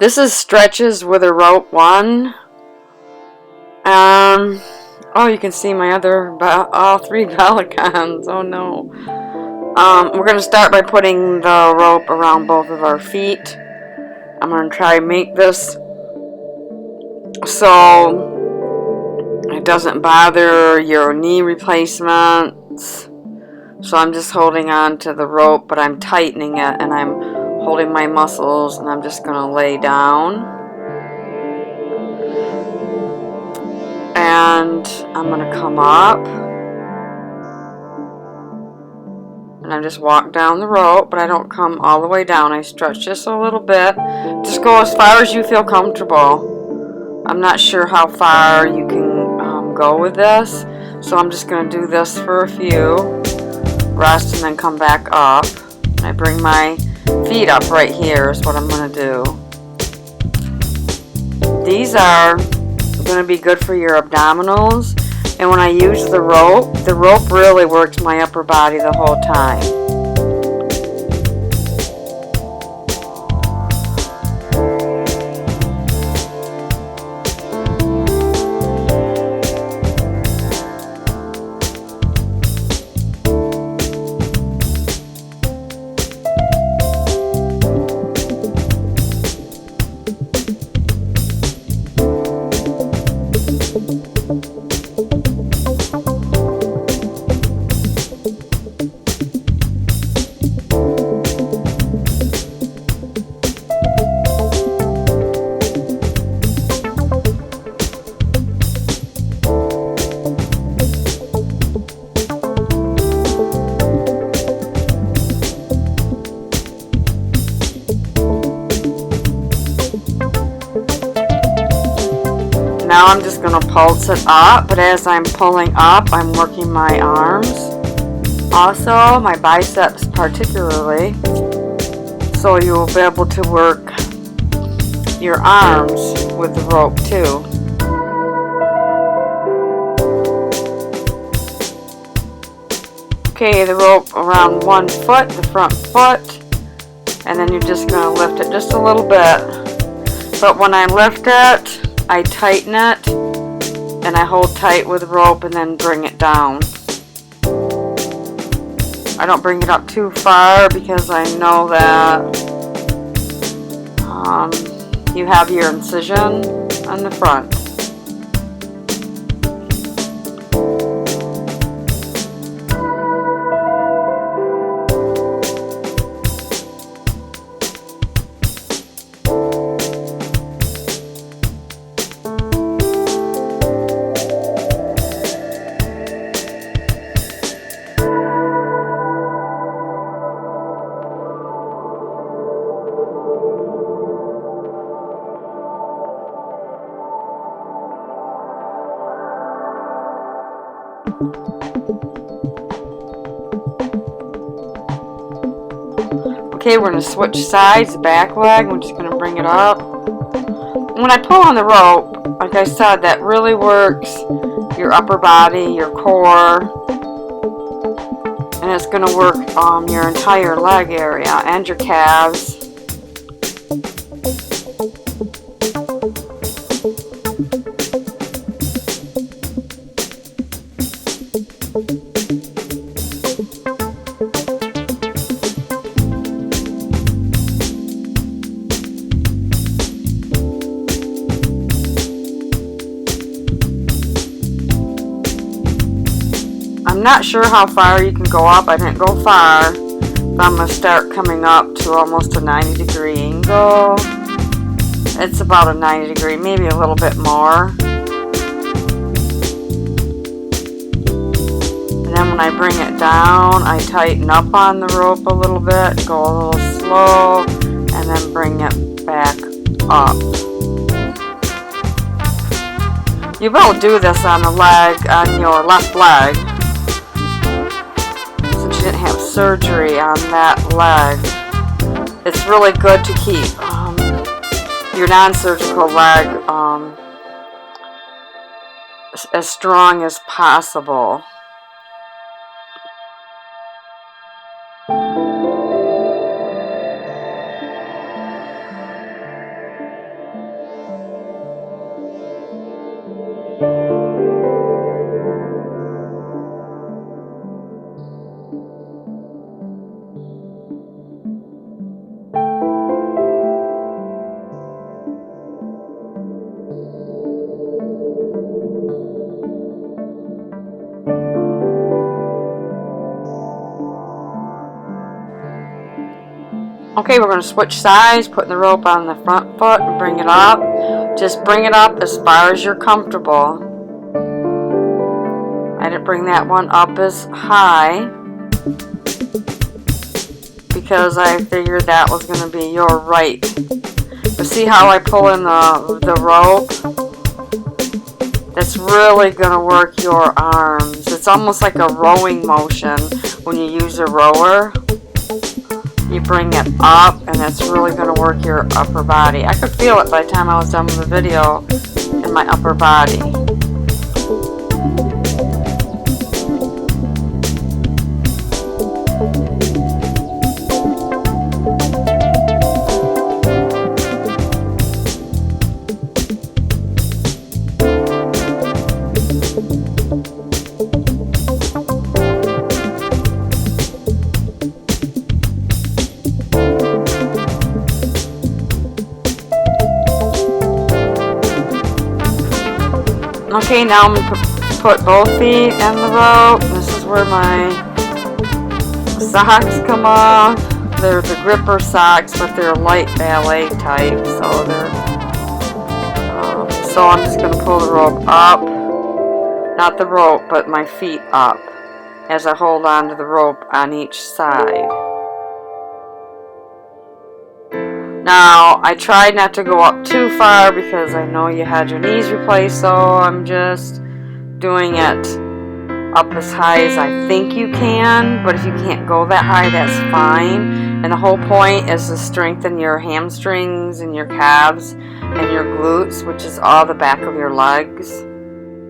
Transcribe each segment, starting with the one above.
This is stretches with a rope 1. Oh, you can see my other, all 3 Bellicons. Oh no. We're going to start by putting the rope around both of our feet. I'm going to try and make this so it doesn't bother your knee replacements. So I'm just holding on to the rope, but I'm tightening it, and I'm holding my muscles, and I'm just going to lay down. And I'm going to come up. And I just walk down the rope, but I don't come all the way down. I stretch just a little bit. Just go as far as you feel comfortable. I'm not sure how far you can go with this, so I'm just going to do this for a few. Rest and then come back up. And I bring my feet up right here is what I'm going to do. These are going to be good for your abdominals. And when I use the rope really works my upper body the whole time. Now I'm just going to pulse it up, but as I'm pulling up, I'm working my arms. Also, my biceps particularly. So you will be able to work your arms with the rope too. Okay, the rope around 1 foot, the front foot, and then you're just going to lift it just a little bit. But when I lift it, I tighten it, and I hold tight with the rope and then bring it down. I don't bring it up too far because I know that you have your incision on the front. Okay, we're going to switch sides, back leg. We're just going to bring it up. When I pull on the rope, like I said, that really works your upper body, your core, and it's going to work your entire leg area and your calves. I'm not sure how far you can go up. I didn't go far, but I'm going to start coming up to almost a 90-degree angle. It's about a 90-degree, maybe a little bit more. And then when I bring it down, I tighten up on the rope a little bit, go a little slow, and then bring it back up. You will do this on the leg, on your left leg. Since you didn't have surgery on that leg, it's really good to keep your non-surgical leg as strong as possible. Okay, we're going to switch sides, putting the rope on the front foot and bring it up. Just bring it up as far as you're comfortable. I didn't bring that one up as high because I figured that was going to be your right. But see how I pull in the rope? That's really going to work your arms. It's almost like a rowing motion when you use a rower. You bring it up, and that's really going to work your upper body. I could feel it by the time I was done with the video in my upper body. Okay, now I'm going to put both feet in the rope. This is where my socks come off. They're the gripper socks, but they're light ballet type, so so I'm just going to pull the rope up. Not the rope, but my feet up as I hold on to the rope on each side. Now, I tried not to go up too far because I know you had your knees replaced, so I'm just doing it up as high as I think you can. But if you can't go that high, that's fine. And the whole point is to strengthen your hamstrings and your calves and your glutes, which is all the back of your legs.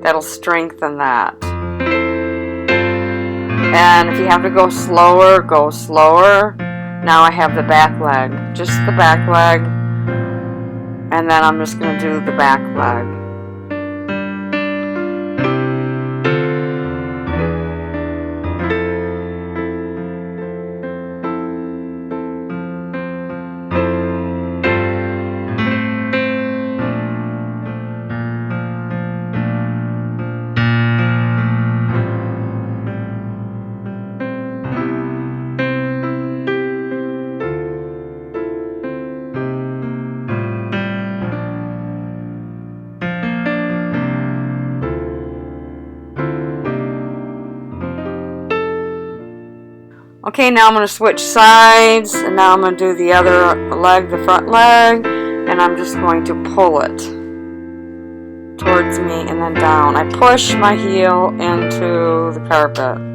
That'll strengthen that. And if you have to go slower, go slower. Now I have the back leg, just the back leg, and then I'm just going to do the back leg. Okay, now I'm going to switch sides, and now I'm going to do the other leg, the front leg, and I'm just going to pull it towards me and then down. I push my heel into the carpet.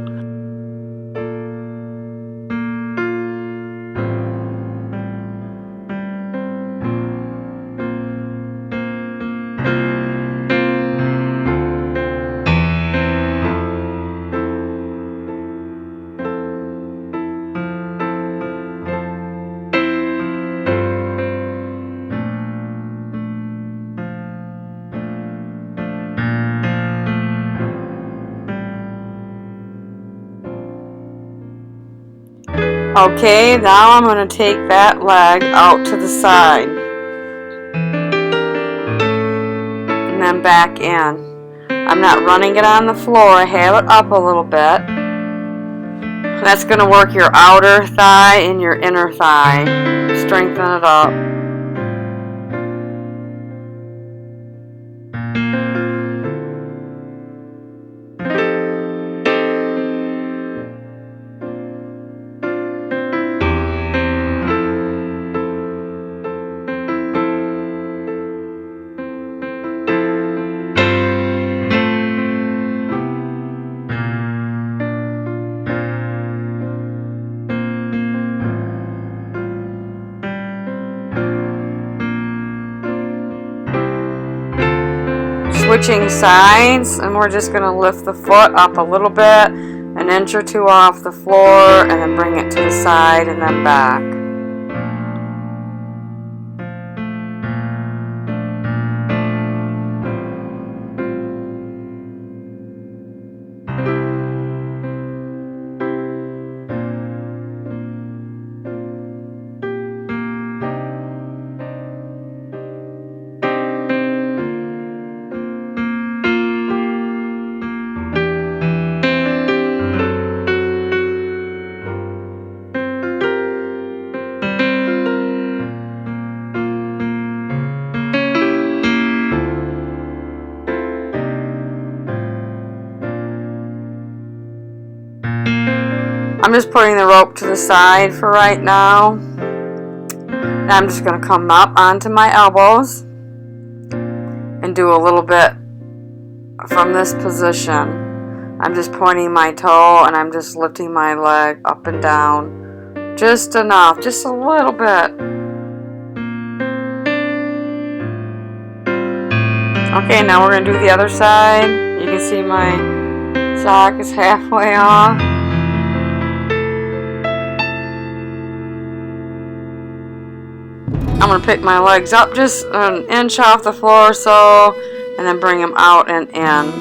Okay, now I'm going to take that leg out to the side and then back in. I'm not running it on the floor. I have it up a little bit. That's going to work your outer thigh and your inner thigh. Strengthen it up. Switching sides, and we're just going to lift the foot up a little bit, an inch or two off the floor, and then bring it to the side and then back. just putting the rope to the side for right now. And I'm just going to come up onto my elbows and do a little bit from this position. I'm just pointing my toe and I'm just lifting my leg up and down. Just enough, just a little bit. Okay, now we're going to do the other side. You can see my sock is halfway off. I'm going to pick my legs up just an inch off the floor or so, and then bring them out and in.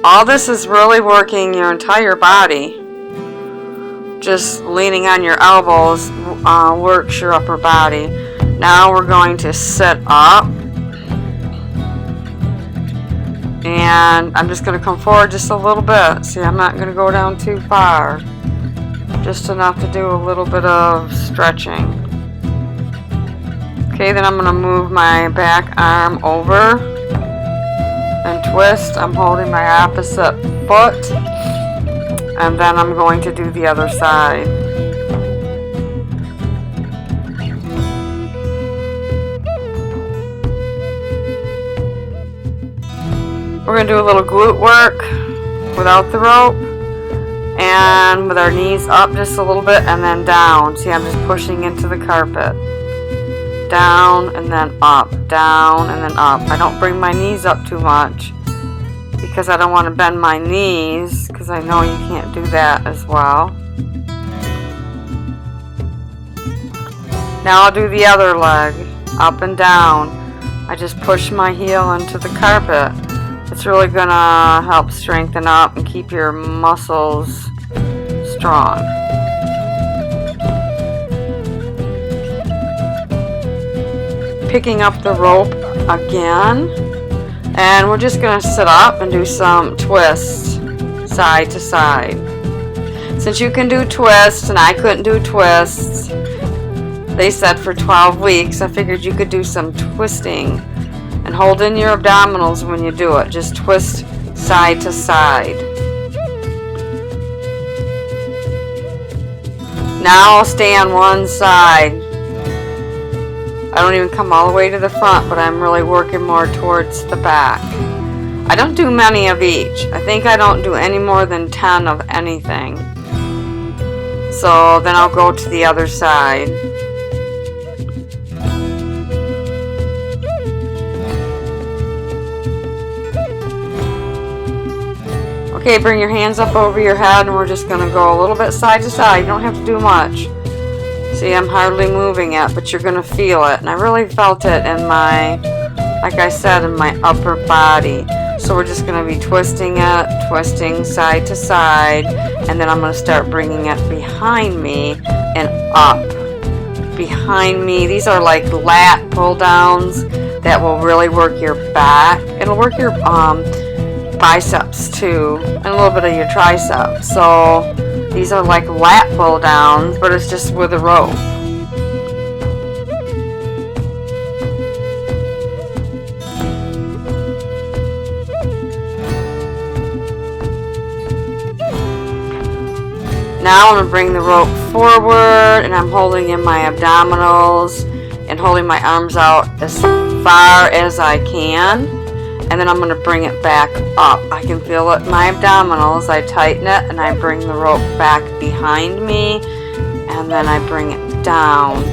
All this is really working your entire body. Just leaning on your elbows works your upper body. Now we're going to sit up. And I'm just going to come forward just a little bit. See, I'm not going to go down too far. Just enough to do a little bit of stretching. Okay, then I'm going to move my back arm over and twist. I'm holding my opposite foot. And then I'm going to do the other side. We're going to do a little glute work without the rope. And with our knees up just a little bit and then down. See, I'm just pushing into the carpet. Down and then up, down and then up. I don't bring my knees up too much because I don't want to bend my knees, because I know you can't do that as well. Now I'll do the other leg, up and down. I just push my heel into the carpet. It's really going to help strengthen up and keep your muscles strong. Picking up the rope again, and we're just going to sit up and do some twists side to side. Since you can do twists and I couldn't do twists, they said for 12 weeks, I figured you could do some twisting and hold in your abdominals when you do it. Just twist side to side. Now I'll stay on one side. I don't even come all the way to the front, but I'm really working more towards the back. I don't do many of each. I think I don't do any more than 10 of anything. So then I'll go to the other side. Okay, bring your hands up over your head and we're just going to go a little bit side to side. You don't have to do much. See, I'm hardly moving it, but you're going to feel it. And I really felt it in my, like I said, in my upper body. So we're just going to be twisting it, twisting side to side. And then I'm going to start bringing it behind me and up. Behind me. These are like lat pull downs that will really work your back. It'll work your biceps too, and a little bit of your triceps. So these are like lat pull downs, but it's just with a rope. Now I'm going to bring the rope forward and I'm holding in my abdominals and holding my arms out as far as I can. And then I'm going to bring it back up. I can feel it in my abdominals. I tighten it and I bring the rope back behind me. And then I bring it down.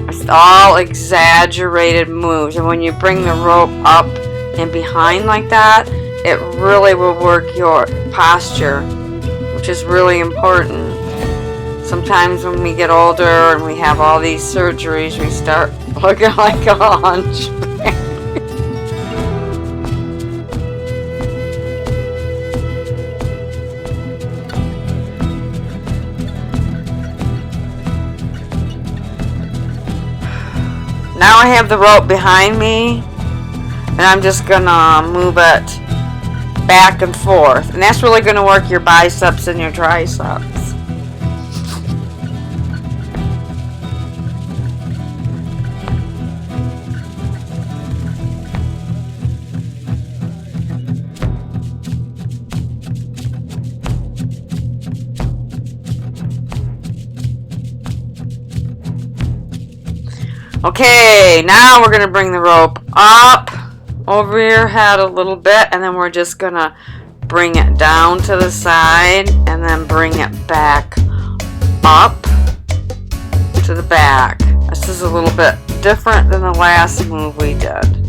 It's all exaggerated moves. And when you bring the rope up and behind like that, it really will work your posture, which is really important. Sometimes when we get older and we have all these surgeries, we start looking like a hunchback. Now I have the rope behind me, and I'm just gonna move it back and forth. And that's really gonna work your biceps and your triceps. Okay, now we're going to bring the rope up over your head a little bit, and then we're just going to bring it down to the side and then bring it back up to the back. This is a little bit different than the last move we did.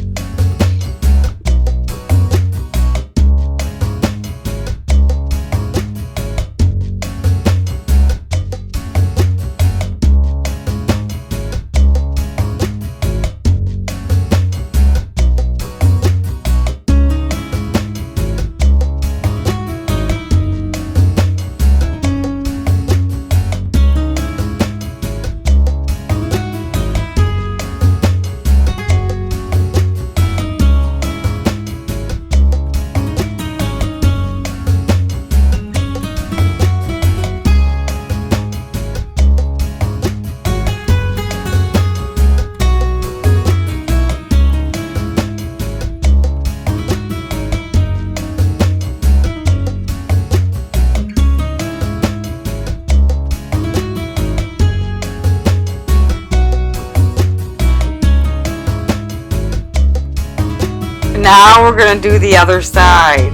Now we're going to do the other side.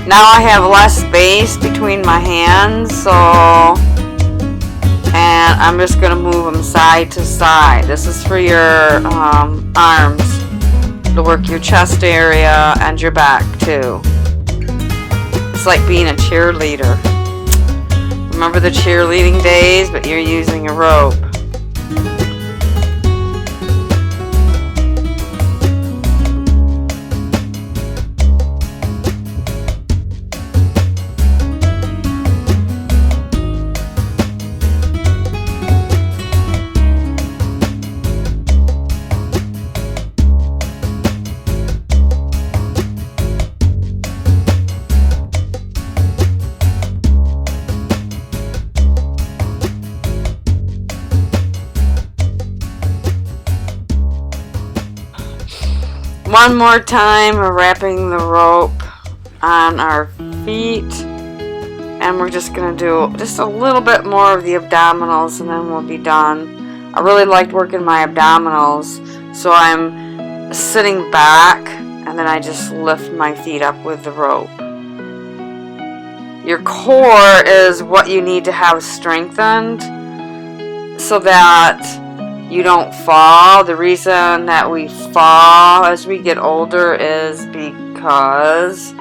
Now I have less space between my hands, and I'm just going to move them side to side. This is for your arms, to work your chest area and your back too. It's like being a cheerleader. Remember the cheerleading days, but you're using a rope. One more time, we're wrapping the rope on our feet, and we're just going to do just a little bit more of the abdominals, and then we'll be done. I really liked working my abdominals, so I'm sitting back, and then I just lift my feet up with the rope. Your core is what you need to have strengthened so that you don't fall. The reason that we fall as we get older is because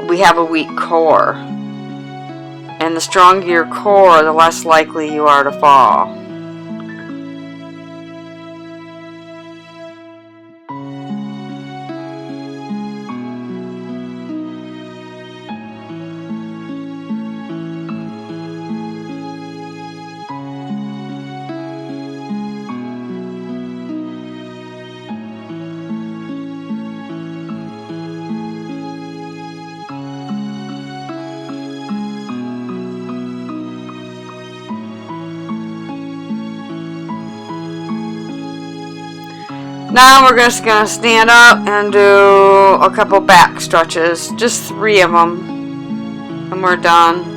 we have a weak core. And the stronger your core, the less likely you are to fall. Now we're just going to stand up and do a couple back stretches, just 3 of them, and we're done.